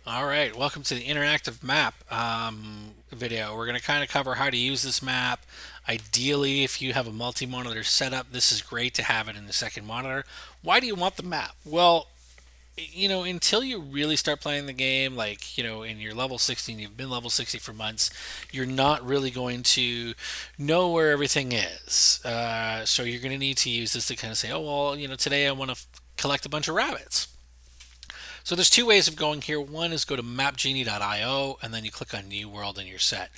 All right, welcome to the interactive map video. We're going to kind of cover how to use this map. Ideally, if you have a multi-monitor setup, this is great to have it in the second monitor. Why do you want the map? Well, until you really start playing the game, like, in your level 16, you've been level 60 for months, you're not really going to know where everything is. So you're going to need to use this to kind of say, oh, well, today I want to collect a bunch of rabbits. So there's two ways of going here. One is go to mapgenie.io and then you click on New World and you're set.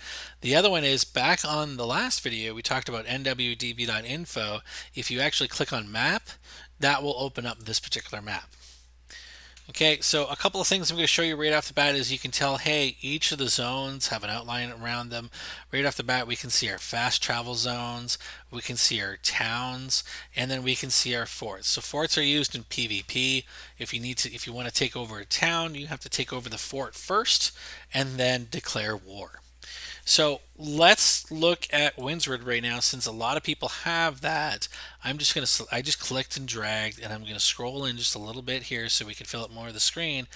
The other one is back on the last video we talked about nwdb.info. If you actually click on map, that will open up this particular map. Okay, so a couple of things I'm going to show you right off the bat is you can tell, hey, each of the zones have an outline around them. Right off the bat, we can see our fast travel zones, we can see our towns, and then we can see our forts. So forts are used in PvP. If you want to take over a town, you have to take over the fort first and then declare war. So let's look at Windsor right now. Since a lot of people have that, I just clicked and dragged, and I'm gonna scroll in just a little bit here so we can fill up more of the screen.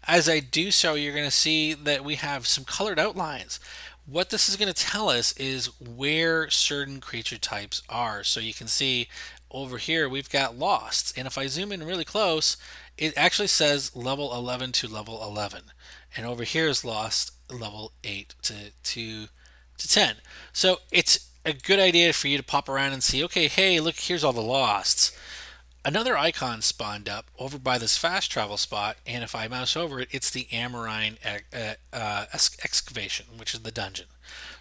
As I do so, you're gonna see that we have some colored outlines. What this is going to tell us is where certain creature types are. So you can see over here we've got lost, and if I zoom in really close, it actually says level 11 to level 11, and over here is lost level 8 to 10. So it's a good idea for you to pop around and see, okay, hey, look, here's all the losts. Another icon spawned up over by this fast travel spot, and if I mouse over it, it's the Amarine excavation, which is the dungeon.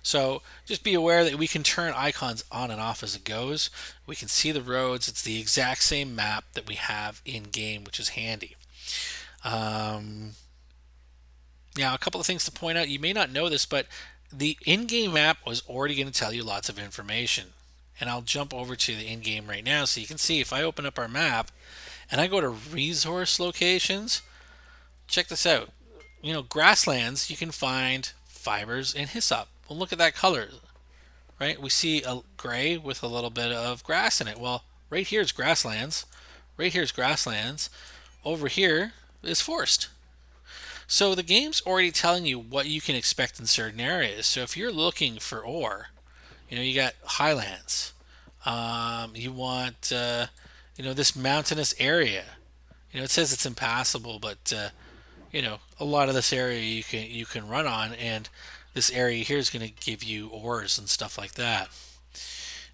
So just be aware that we can turn icons on and off as it goes. We can see the roads. It's the exact same map that we have in game, which is handy. Um, Now, a couple of things to point out. You may not know this, but the in-game map was already going to tell you lots of information. And I'll jump over to the in-game right now so you can see if I open up our map and I go to resource locations, check this out. Grasslands, you can find fibers and hyssop. Well, look at that color, right? We see a gray with a little bit of grass in it. Well, right here is grasslands. Right here is grasslands. Over here is forest. So the game's already telling you what you can expect in certain areas. So if you're looking for ore, you got highlands. You want this mountainous area. It says it's impassable, but a lot of this area you can run on, and this area here is going to give you ores and stuff like that.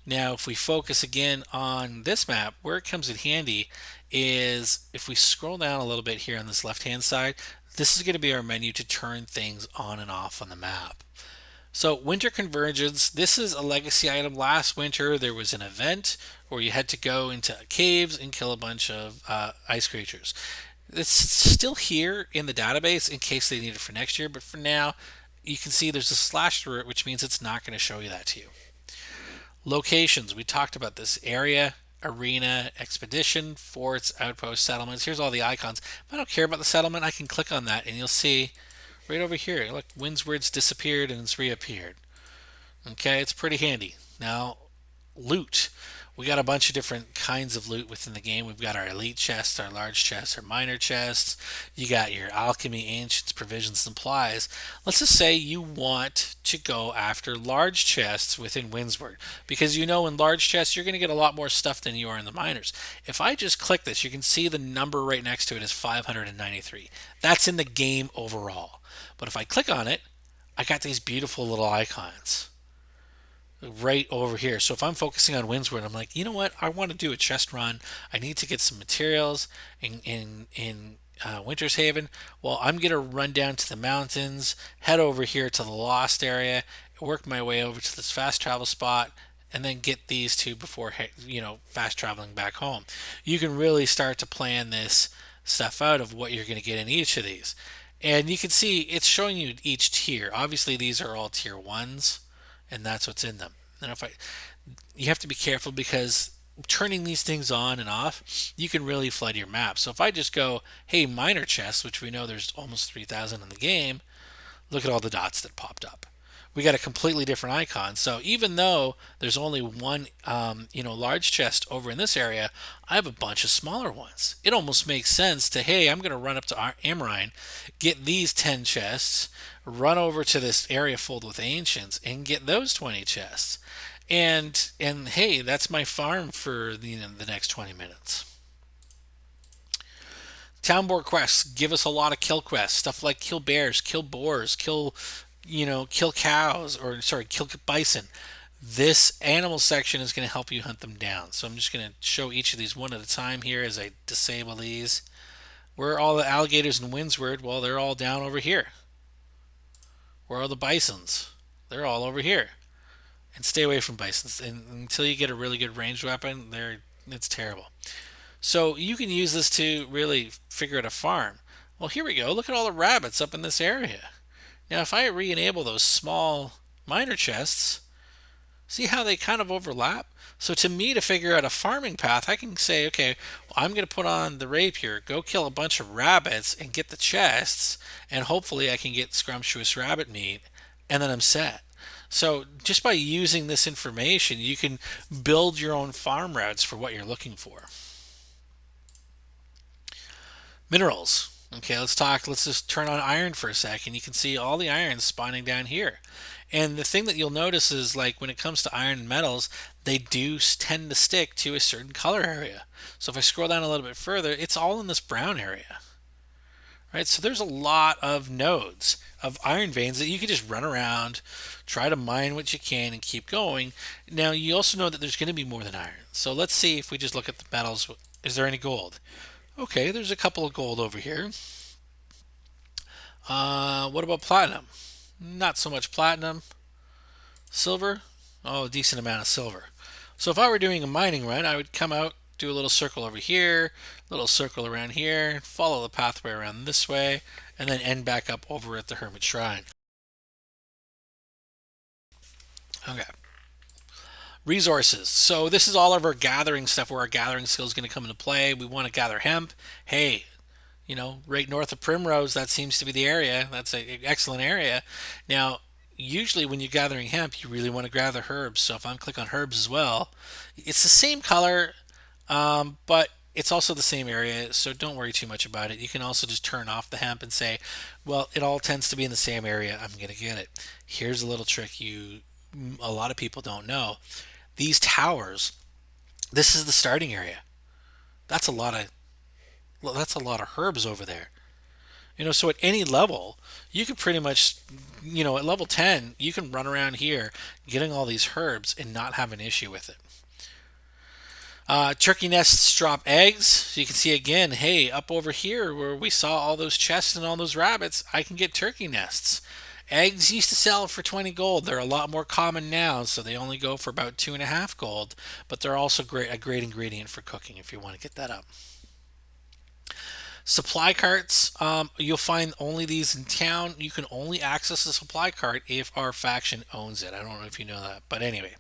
Now, if we focus again on this map, where it comes in handy is if we scroll down a little bit here on this left hand side, this is going to be our menu to turn things on and off on the map. So, Winter Convergence, this is a legacy item. Last winter, there was an event where you had to go into caves and kill a bunch of ice creatures. It's still here in the database in case they need it for next year, but for now, you can see there's a slash through it, which means it's not going to show you that to you. Locations, we talked about this: area, arena, expedition, forts, outposts, settlements. Here's all the icons. If I don't care about the settlement, I can click on that and you'll see right over here. Look, Windswords disappeared and it's reappeared. Okay, it's pretty handy. Now, loot. We got a bunch of different kinds of loot within the game. We've got our elite chests, our large chests, our minor chests. You got your alchemy, ancients, provisions, supplies. Let's just say you want to go after large chests within Windsor, because in large chests you're going to get a lot more stuff than you are in the minors. If I just click this, you can see the number right next to it is 593. That's in the game overall. But if I click on it, I got these beautiful little icons right over here. So if I'm focusing on Windsor, I'm like, you know what? I want to do a chest run. I need to get some materials in Winter's Haven. Well, I'm gonna run down to the mountains, head over here to the Lost area, work my way over to this fast travel spot, and then get these two before fast traveling back home. You can really start to plan this stuff out of what you're going to get in each of these. And you can see it's showing you each tier. Obviously, these are all tier ones, and that's what's in them. And you have to be careful because turning these things on and off, you can really flood your map. So if I just go, hey, minor chests, which we know there's almost 3,000 in the game, look at all the dots that popped up. We got a completely different icon. So even though there's only one, large chest over in this area, I have a bunch of smaller ones. It almost makes sense to, hey, I'm going to run up to Amarine, get these 10 chests, run over to this area filled with ancients, and get those 20 chests. And hey, that's my farm for the next 20 minutes. Townboard quests give us a lot of kill quests, stuff like kill bears, kill boars, kill cows, or sorry, kill bison. This animal section is going to help you hunt them down. So I'm just going to show each of these one at a time here as I disable these. Where are all the alligators in Windsor? Well, they're all down over here. Where are the bisons? They're all over here. And stay away from bisons. And until you get a really good ranged weapon, it's terrible. So you can use this to really figure out a farm. Well, here we go. Look at all the rabbits up in this area. Now, if I re-enable those small miner chests, see how they kind of overlap? So to me, to figure out a farming path, I can say, okay, well, I'm going to put on the rapier, go kill a bunch of rabbits and get the chests, and hopefully I can get scrumptious rabbit meat, and then I'm set. So just by using this information, you can build your own farm routes for what you're looking for. Minerals. Okay, let's just turn on iron for a second. You can see all the iron spawning down here. And the thing that you'll notice is, like, when it comes to iron and metals, they do tend to stick to a certain color area. So if I scroll down a little bit further, it's all in this brown area. Right? So there's a lot of nodes of iron veins that you can just run around, try to mine what you can and keep going. Now you also know that there's going to be more than iron. So let's see if we just look at the metals. Is there any gold? Okay, there's a couple of gold over here. What about platinum? Not so much platinum. Silver? Oh, a decent amount of silver. So if I were doing a mining run, I would come out, do a little circle over here, a little circle around here, follow the pathway around this way, and then end back up over at the Hermit Shrine. Okay. Resources. So this is all of our gathering stuff where our gathering skill is going to come into play. We want to gather hemp. Hey, right north of Primrose, that seems to be the area. That's an excellent area. Now, usually when you're gathering hemp, you really want to gather herbs. So if I'm click on herbs as well, it's the same color, but it's also the same area. So don't worry too much about it. You can also just turn off the hemp and say, well, it all tends to be in the same area. I'm going to get it. Here's a little trick a lot of people don't know. These towers, this is the starting area. That's a lot of herbs over there. So at any level, you can pretty much, at level 10, you can run around here getting all these herbs and not have an issue with it. Turkey nests drop eggs. So you can see again, hey, up over here where we saw all those chests and all those rabbits, I can get turkey nests. Eggs used to sell for 20 gold. They're a lot more common now, so they only go for about 2.5 gold, but they're also a great ingredient for cooking if you want to get that up. Supply carts, you'll find only these in town. You can only access a supply cart if our faction owns it. I don't know if you know that, but anyway.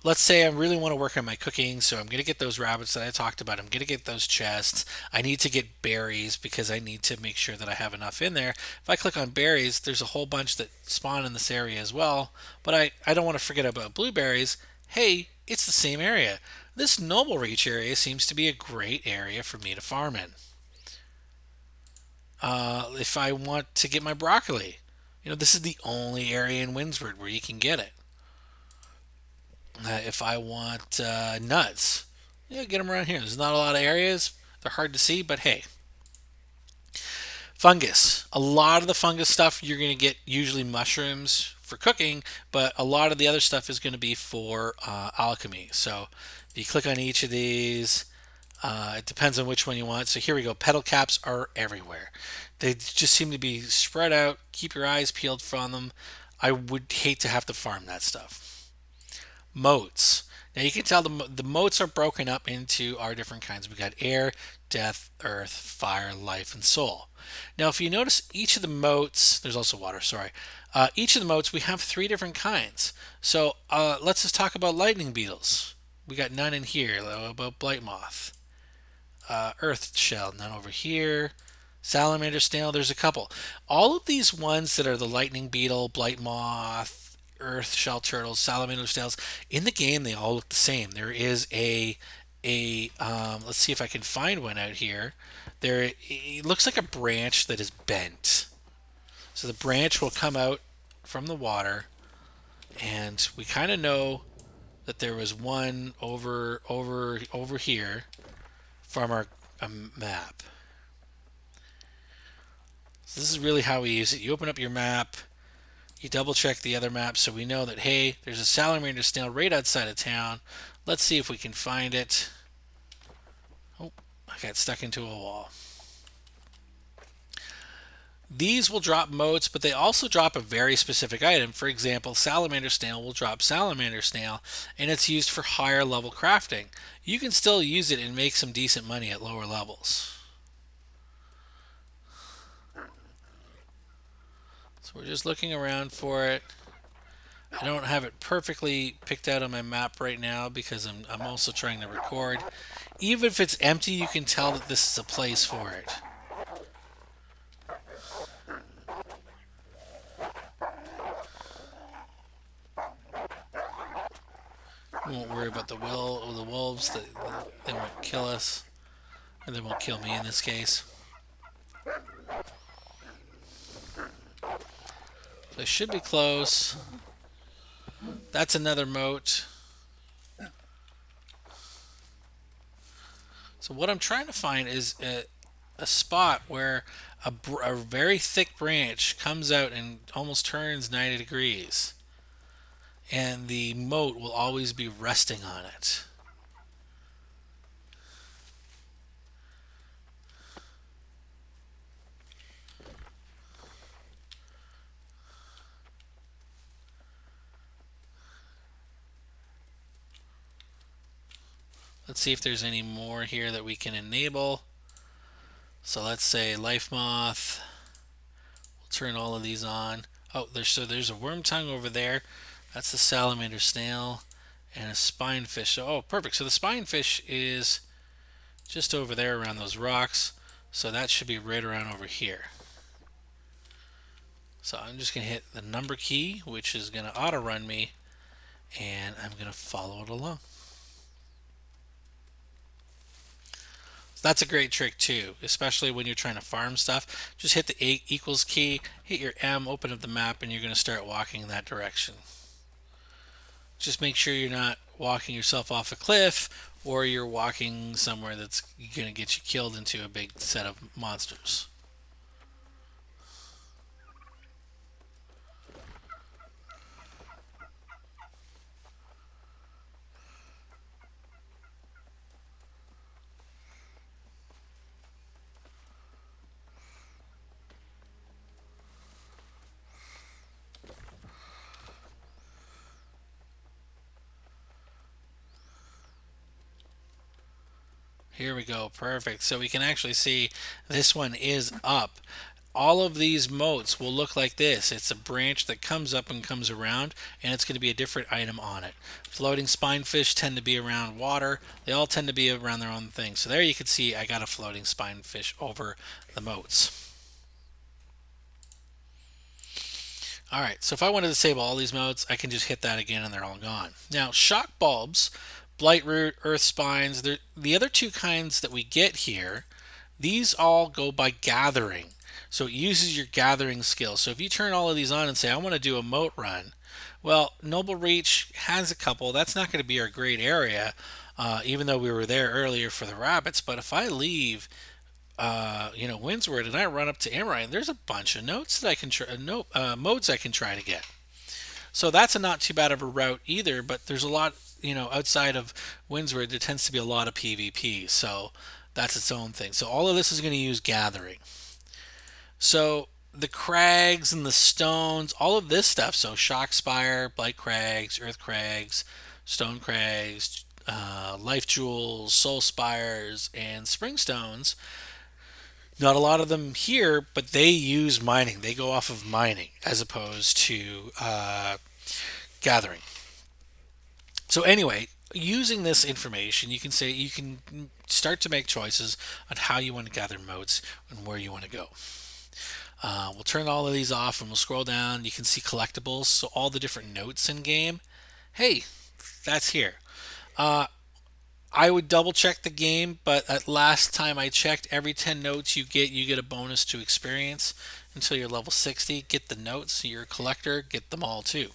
Let's say I really want to work on my cooking, so I'm going to get those rabbits that I talked about. I'm going to get those chests. I need to get berries because I need to make sure that I have enough in there. If I click on berries, there's a whole bunch that spawn in this area as well, but I don't want to forget about blueberries. Hey, it's the same area. This Noble Reach area seems to be a great area for me to farm in. If I want to get my broccoli, this is the only area in Windsor where you can get it. If I want nuts, get them around here. There's not a lot of areas. They're hard to see, but hey. Fungus. A lot of the fungus stuff you're going to get usually mushrooms for cooking, but a lot of the other stuff is going to be for alchemy. So if you click on each of these, it depends on which one you want. So here we go. Petal caps are everywhere. They just seem to be spread out. Keep your eyes peeled from them. I would hate to have to farm that stuff. Moats. Now you can tell the moats are broken up into our different kinds. We got air, death, earth, fire, life, and soul. Now if you notice each of the moats, there's also water, sorry. Each of the moats, we have 3 different kinds. So let's just talk about lightning beetles. We got none in here. About blight moth. Earth shell, none over here. Salamander snail, there's a couple. All of these ones that are the lightning beetle, blight moth, earth shell turtles, salamander snails, in the game they all look the same. There is a let's see if I can find one out here. There, it looks like a branch that is bent. So the branch will come out from the water, and we kind of know that there was one over here from our map. So this is really how we use it. You open up your map, you double check the other map so we know that, hey, there's a salamander snail right outside of town. Let's see if we can find it. Oh, I got stuck into a wall. These will drop motes, but they also drop a very specific item. For example, salamander snail will drop salamander snail, and it's used for higher level crafting. You can still use it and make some decent money at lower levels. So we're just looking around for it. I don't have it perfectly picked out on my map right now because I'm also trying to record. Even if it's empty, you can tell that this is a place for it. We won't worry about the wolves. They won't kill us. Or they won't kill me in this case. So I should be close. That's another moat. So what I'm trying to find is a spot where a very thick branch comes out and almost turns 90 degrees. And the moat will always be resting on it. Let's see if there's any more here that we can enable. So let's say life moth. We'll turn all of these on. Oh, there's a worm tongue over there. That's the salamander snail and a spinefish. So, oh, perfect. So the spinefish is just over there around those rocks. So that should be right around over here. So I'm just going to hit the number key, which is going to auto run me, and I'm going to follow it along. That's a great trick too, especially when you're trying to farm stuff. Just hit the A equals key, hit your M, open up the map, and you're going to start walking in that direction. Just make sure you're not walking yourself off a cliff or you're walking somewhere that's going to get you killed into a big set of monsters. Here we go, perfect. So we can actually see this one is up. All of these moats will look like this. It's a branch that comes up and comes around, and it's going to be a different item on it. Floating spinefish tend to be around water. They all tend to be around their own thing. So there you can see I got a floating spinefish over the moats. Alright, so if I want to disable all these modes, I can just hit that again and they're all gone. Now, shock bulbs, blight root, earth spines, the other two kinds that we get here, these all go by gathering. So it uses your gathering skill. So if you turn all of these on and say, I want to do a moat run, well, Noble Reach has a couple. That's not going to be our great area, even though we were there earlier for the rabbits. But if I leave Windsor, and I run up to Amrine, there's a bunch of notes that I can modes I can try to get. So that's a not too bad of a route either. But there's a lot, outside of Windsor, there tends to be a lot of PvP. So that's its own thing. So all of this is going to use gathering. So the crags and the stones, all of this stuff. So shock spire, blight crags, earth crags, stone crags, life jewels, soul spires, and spring stones. Not a lot of them here, but they use mining. They go off of mining as opposed to gathering. So anyway, using this information, you can start to make choices on how you want to gather motes and where you want to go. We'll turn all of these off and we'll scroll down. You can see collectibles, so all the different notes in game. Hey, that's here. Uh, I would double check the game, but at last time I checked, every 10 notes you get a bonus to experience until you're level 60. Get the notes, you're a collector, get them all too.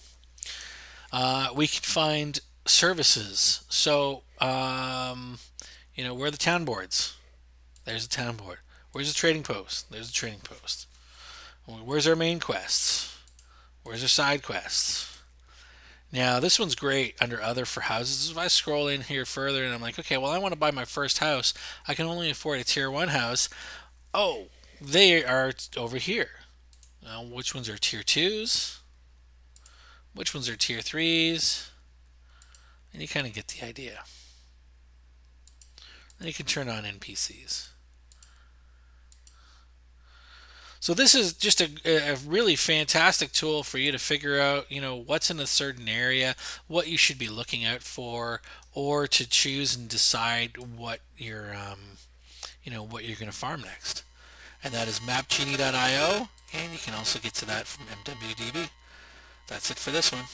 We can find services. So, where are the town boards? There's a town board. Where's the trading post? There's a trading post. Where's our main quests? Where's our side quests? Now, this one's great under other for houses. If I scroll in here further and I'm like, okay, well, I want to buy my first house. I can only afford a tier 1 house. Oh, they are over here. Now, which ones are tier 2s? Which ones are tier 3s? And you kind of get the idea. Then you can turn on NPCs. So this is just a really fantastic tool for you to figure out, what's in a certain area, what you should be looking out for, or to choose and decide what you're going to farm next. And that is mapgenie.io, and you can also get to that from MWDB. That's it for this one.